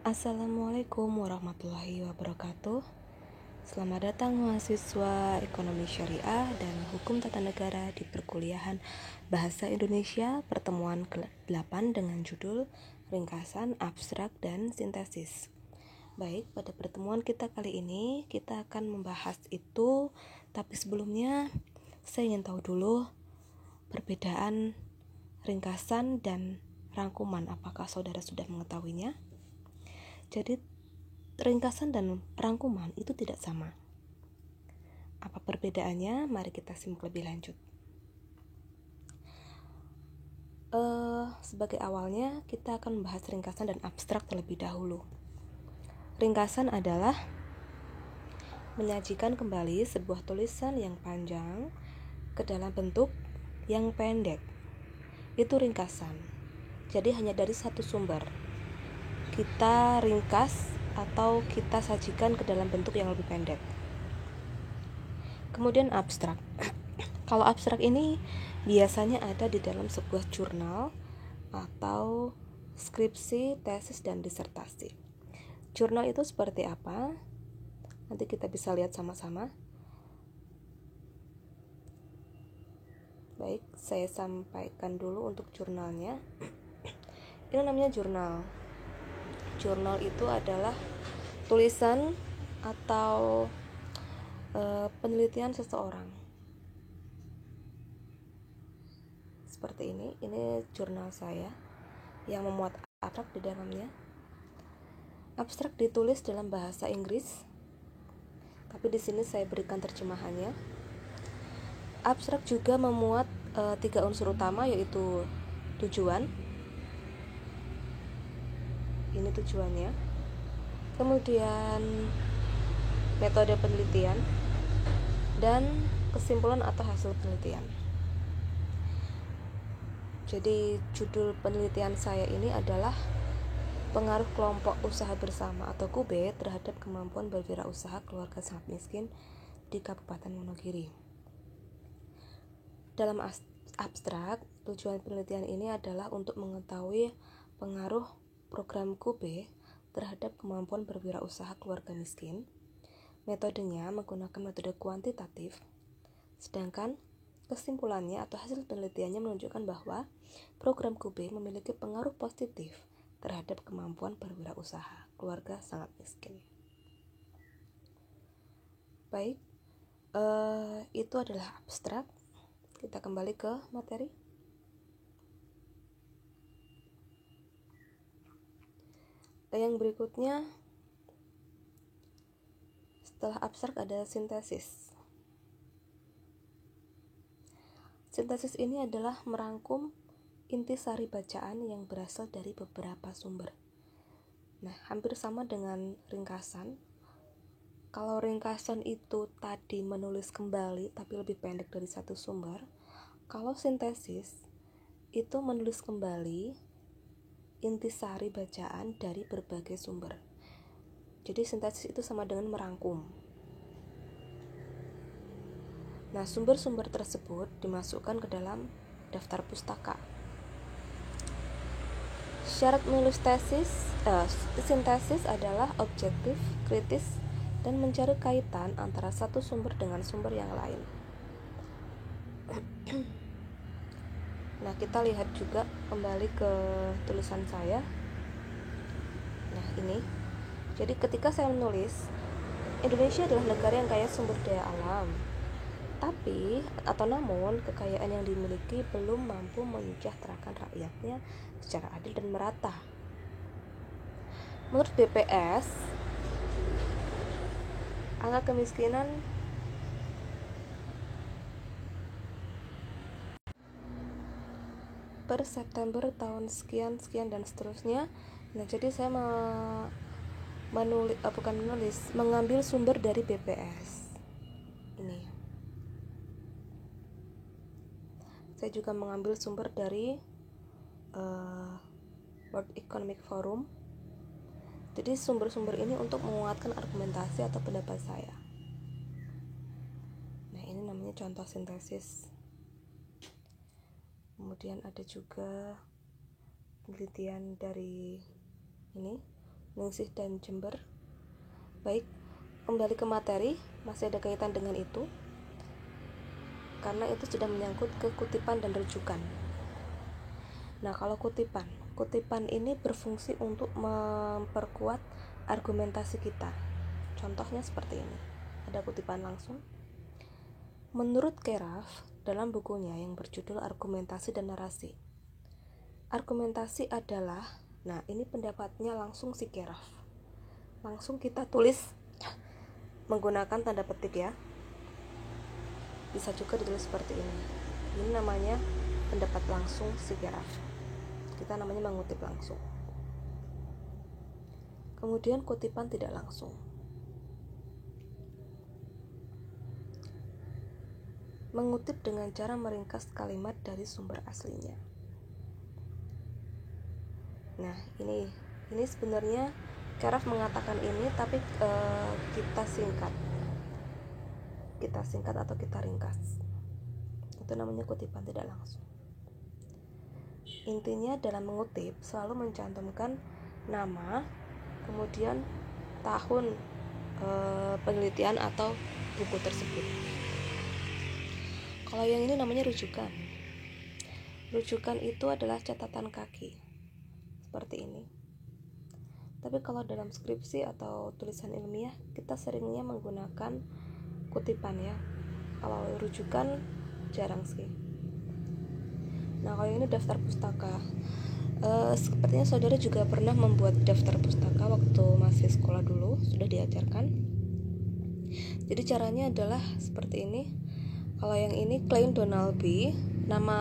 Assalamualaikum warahmatullahi wabarakatuh. Selamat datang mahasiswa Ekonomi Syariah dan Hukum Tata Negara di perkuliahan Bahasa Indonesia pertemuan ke-8 dengan judul Ringkasan, Abstrak, dan Sintesis. Baik, pada pertemuan kita kali ini kita akan membahas itu, tapi sebelumnya saya ingin tahu dulu perbedaan ringkasan dan rangkuman. Apakah saudara sudah mengetahuinya? Jadi ringkasan dan rangkuman itu tidak sama. Apa perbedaannya? Mari kita simak lebih lanjut. Sebagai awalnya kita akan membahas ringkasan dan abstrak terlebih dahulu. Ringkasan adalah menyajikan kembali sebuah tulisan yang panjang ke dalam bentuk yang pendek. Itu ringkasan. Jadi hanya dari satu sumber kita ringkas atau kita sajikan ke dalam bentuk yang lebih pendek. Kemudian abstrak. Kalau abstrak ini biasanya ada di dalam sebuah jurnal atau skripsi, tesis, dan disertasi. Jurnal itu seperti apa? Nanti kita bisa lihat sama-sama. Baik, saya sampaikan dulu untuk jurnalnya. Ini namanya jurnal. Jurnal itu adalah tulisan atau penelitian seseorang. Seperti ini jurnal saya yang memuat abstrak di dalamnya. Abstrak ditulis dalam bahasa Inggris, tapi di sini saya berikan terjemahannya. Abstrak juga memuat 3 unsur utama, yaitu tujuan. Ini tujuannya. Kemudian metode penelitian dan kesimpulan atau hasil penelitian. Jadi judul penelitian saya ini adalah pengaruh kelompok usaha bersama atau KUBE terhadap kemampuan berwirausaha keluarga sangat miskin di Kabupaten Wonogiri. Dalam abstrak, tujuan penelitian ini adalah untuk mengetahui pengaruh program KUBE terhadap kemampuan berwirausaha keluarga miskin. Metodenya menggunakan metode kuantitatif, sedangkan kesimpulannya atau hasil penelitiannya menunjukkan bahwa program KUBE memiliki pengaruh positif terhadap kemampuan berwirausaha keluarga sangat miskin. Baik, itu adalah abstrak. Kita kembali ke materi. Yang berikutnya, setelah abstrak ada sintesis. Sintesis ini adalah merangkum intisari bacaan yang berasal dari beberapa sumber. Nah, hampir sama dengan ringkasan. Kalau ringkasan itu tadi menulis kembali tapi lebih pendek dari satu sumber, kalau sintesis itu menulis kembali intisari bacaan dari berbagai sumber. Jadi sintesis itu sama dengan merangkum. Nah, sumber-sumber tersebut dimasukkan ke dalam daftar pustaka. Syarat menulis sintesis adalah objektif, kritis, dan mencari kaitan antara satu sumber dengan sumber yang lain. Nah, kita lihat juga kembali ke tulisan saya. Nah, ini. Jadi ketika saya menulis, Indonesia adalah negara yang kaya sumber daya alam. Namun kekayaan yang dimiliki belum mampu mensejahterakan rakyatnya secara adil dan merata. Menurut BPS, angka kemiskinan per September tahun sekian dan seterusnya. Nah, jadi saya mengambil sumber dari BPS. Ini. Saya juga mengambil sumber dari World Economic Forum. Jadi sumber-sumber ini untuk menguatkan argumentasi atau pendapat saya. Nah, ini namanya contoh sintesis. Kemudian ada juga penelitian dari ini, Ningsih dan Jember. Baik, kembali ke materi, masih ada kaitan dengan itu karena itu sudah menyangkut ke kutipan dan rujukan. Nah, kalau kutipan ini berfungsi untuk memperkuat argumentasi kita. Contohnya seperti ini. Ada kutipan langsung. Menurut Keraf, dalam bukunya yang berjudul Argumentasi dan Narasi, argumentasi adalah, nah ini pendapatnya langsung si Keraf. Langsung kita tulis menggunakan tanda petik ya. Bisa juga ditulis seperti ini. Ini namanya pendapat langsung si Keraf. Kita namanya mengutip langsung. Kemudian kutipan tidak langsung. Mengutip dengan cara meringkas kalimat dari sumber aslinya. Nah, ini sebenarnya Keraf mengatakan ini, tapi kita singkat atau kita ringkas. Itu namanya kutipan tidak langsung. Intinya dalam mengutip selalu mencantumkan nama, kemudian tahun penelitian atau buku tersebut. Kalau yang ini namanya rujukan. Rujukan itu adalah catatan kaki seperti ini. Tapi kalau dalam skripsi atau tulisan ilmiah, kita seringnya menggunakan kutipan ya. Kalau rujukan jarang sih. Nah, kalau ini daftar pustaka. Sepertinya saudara juga pernah membuat daftar pustaka waktu masih sekolah dulu, sudah diajarkan. Jadi caranya adalah seperti ini. Kalau yang ini Klein Donald B, nama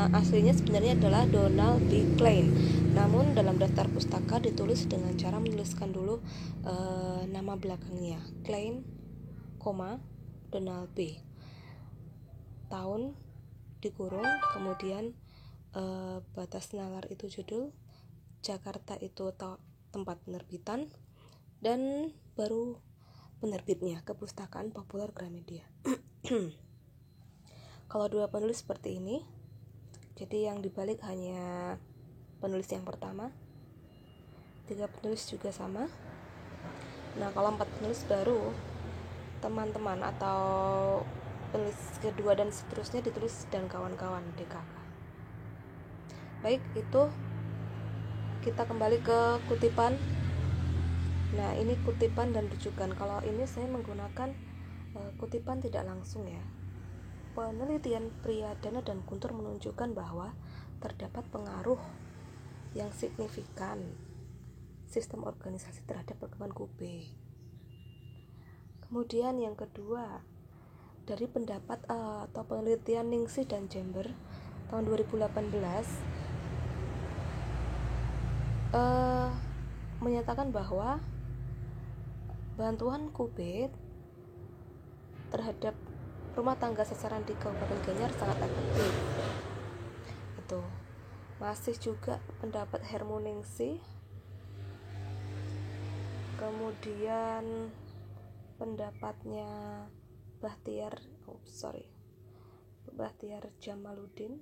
aslinya sebenarnya adalah Donald B. Klein. Namun dalam daftar pustaka ditulis dengan cara menuliskan dulu nama belakangnya, Klein, Donald B. Tahun dikurung, kemudian batas nalar itu judul, Jakarta itu tempat penerbitan, dan baru penerbitnya Kepustakaan Populer Gramedia. Kalau dua penulis seperti ini, jadi yang dibalik hanya penulis yang pertama, 3 penulis juga sama. Nah, kalau 4 penulis baru teman-teman atau penulis kedua dan seterusnya ditulis dan kawan-kawan DKK. Baik, itu kita kembali ke kutipan. Nah, ini kutipan dan rujukan. Kalau ini saya menggunakan kutipan tidak langsung ya. Penelitian Priyadana dan Guntur menunjukkan bahwa terdapat pengaruh yang signifikan sistem organisasi terhadap perkembangan Kube. Kemudian yang kedua, dari pendapat atau penelitian Ningsih dan Jember tahun 2018 menyatakan bahwa bantuan Kube terhadap rumah tangga sasaran di Kabupaten Gianyar sangat efektif. Itu masih juga pendapat Hermuningsih, kemudian pendapatnya Bahtiar Jamaluddin.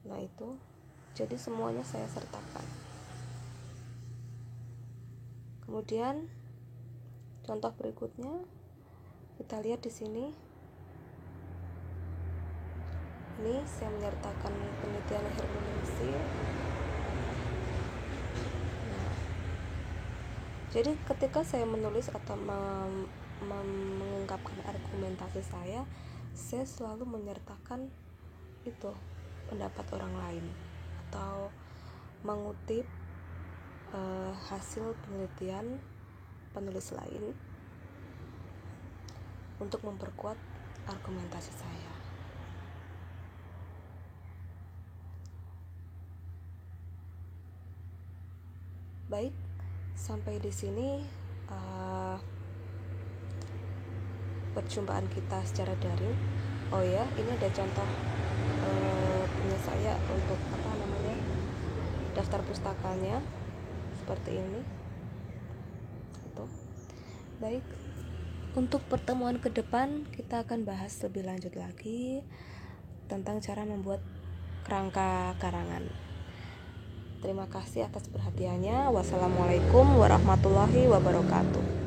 Nah, itu jadi semuanya saya sertakan. Kemudian contoh berikutnya kita lihat di sini. Ini saya menyertakan penelitian Hermuningsih. Nah, jadi ketika saya menulis atau mengungkapkan argumentasi saya selalu menyertakan itu pendapat orang lain atau mengutip hasil penelitian penulis lain untuk memperkuat argumentasi saya. Baik, sampai di sini perjumpaan kita secara daring. Oh ya, ini ada contoh punya saya untuk daftar pustakanya seperti ini. Itu. Baik, untuk pertemuan ke depan kita akan bahas lebih lanjut lagi tentang cara membuat kerangka karangan. Terima kasih atas perhatiannya. Wassalamualaikum warahmatullahi wabarakatuh.